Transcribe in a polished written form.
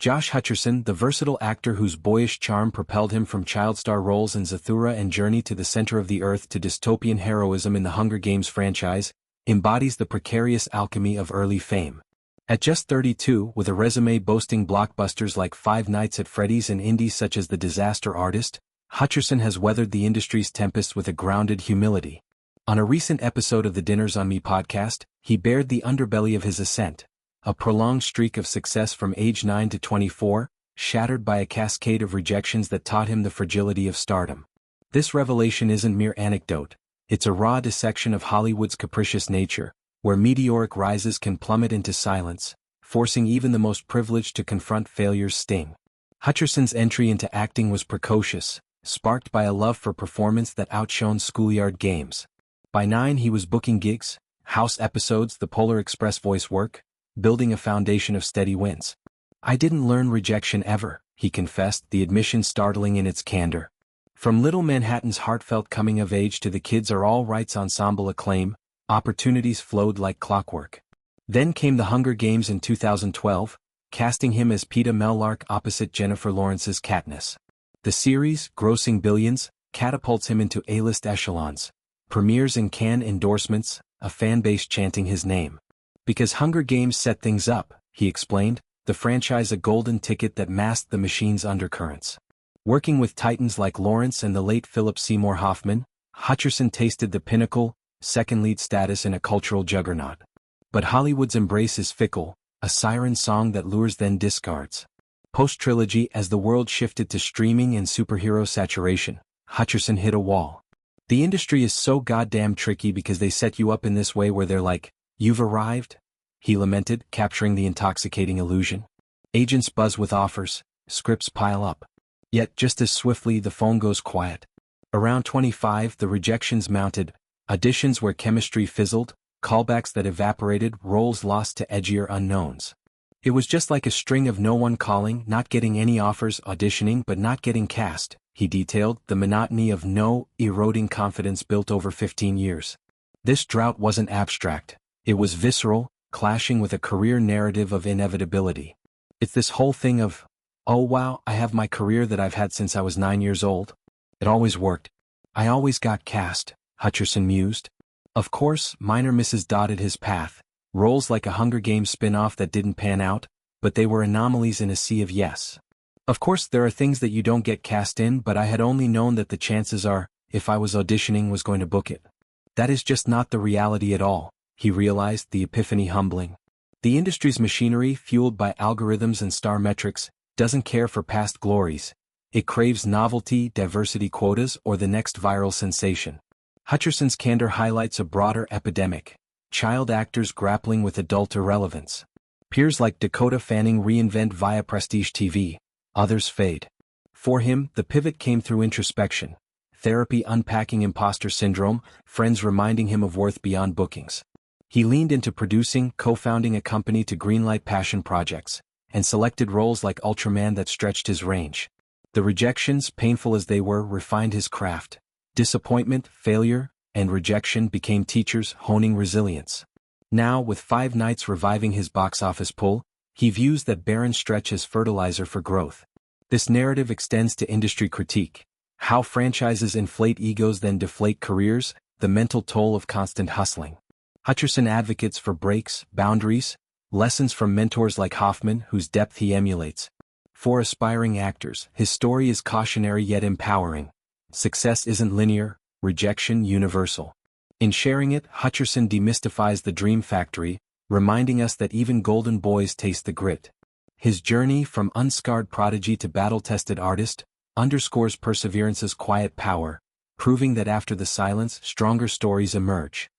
Josh Hutcherson, the versatile actor whose boyish charm propelled him from child star roles in Zathura and Journey to the Center of the Earth to dystopian heroism in the Hunger Games franchise, embodies the precarious alchemy of early fame. At just 32, with a resume boasting blockbusters like Five Nights at Freddy's and indies such as The Disaster Artist, Hutcherson has weathered the industry's tempest with a grounded humility. On a recent episode of the Dinners on Me podcast, he bared the underbelly of his ascent, a prolonged streak of success from age 9 to 24, shattered by a cascade of rejections that taught him the fragility of stardom. This revelation isn't mere anecdote, it's a raw dissection of Hollywood's capricious nature, where meteoric rises can plummet into silence, forcing even the most privileged to confront failure's sting. Hutcherson's entry into acting was precocious, sparked by a love for performance that outshone schoolyard games. By 9 he was booking gigs, house episodes, the Polar Express voice work, building a foundation of steady wins. "I didn't learn rejection ever," he confessed, the admission startling in its candor. From Little Manhattan's heartfelt coming-of-age to the Kids Are All Right's ensemble acclaim, opportunities flowed like clockwork. Then came the Hunger Games in 2012, casting him as Peeta Mellark opposite Jennifer Lawrence's Katniss. The series, grossing billions, catapults him into A-list echelons, premieres in Cannes, endorsements, a fanbase chanting his name. "Because Hunger Games set things up," he explained, the franchise a golden ticket that masked the machine's undercurrents. Working with titans like Lawrence and the late Philip Seymour Hoffman, Hutcherson tasted the pinnacle, second lead status in a cultural juggernaut. But Hollywood's embrace is fickle, a siren song that lures then discards. Post-trilogy, as the world shifted to streaming and superhero saturation, Hutcherson hit a wall. "The industry is so goddamn tricky because they set you up in this way where they're like, 'You've arrived?'" he lamented, capturing the intoxicating illusion. "Agents buzz with offers, scripts pile up. Yet just as swiftly the phone goes quiet." Around 25, the rejections mounted, auditions where chemistry fizzled, callbacks that evaporated, roles lost to edgier unknowns. "It was just like a string of no one calling, not getting any offers, auditioning but not getting cast," he detailed, the monotony of no, eroding confidence built over 15 years. This drought wasn't abstract. It was visceral, clashing with a career narrative of inevitability. "It's this whole thing of, oh wow, I have my career that I've had since I was 9 years old. It always worked. I always got cast," Hutcherson mused. Of course, minor misses dotted his path, roles like a Hunger Games spin-off that didn't pan out, but they were anomalies in a sea of yes. "Of course there are things that you don't get cast in, but I had only known that the chances are, if I was auditioning, was going to book it. That is just not the reality at all," he realized, the epiphany humbling. The industry's machinery, fueled by algorithms and star metrics, doesn't care for past glories. It craves novelty, diversity quotas, or the next viral sensation. Hutcherson's candor highlights a broader epidemic: child actors grappling with adult irrelevance. Peers like Dakota Fanning reinvent via prestige TV, others fade. For him, the pivot came through introspection, therapy unpacking imposter syndrome, friends reminding him of worth beyond bookings. He leaned into producing, co-founding a company to greenlight passion projects, and selected roles like Ultraman that stretched his range. The rejections, painful as they were, refined his craft. Disappointment, failure, and rejection became teachers, honing resilience. Now, with Five Nights reviving his box office pull, he views that barren stretch as fertilizer for growth. This narrative extends to industry critique: how franchises inflate egos then deflate careers, the mental toll of constant hustling. Hutcherson advocates for breaks, boundaries, lessons from mentors like Hoffman, whose depth he emulates. For aspiring actors, his story is cautionary yet empowering. Success isn't linear, rejection universal. In sharing it, Hutcherson demystifies the dream factory, reminding us that even golden boys taste the grit. His journey from unscarred prodigy to battle-tested artist underscores perseverance's quiet power, proving that after the silence, stronger stories emerge.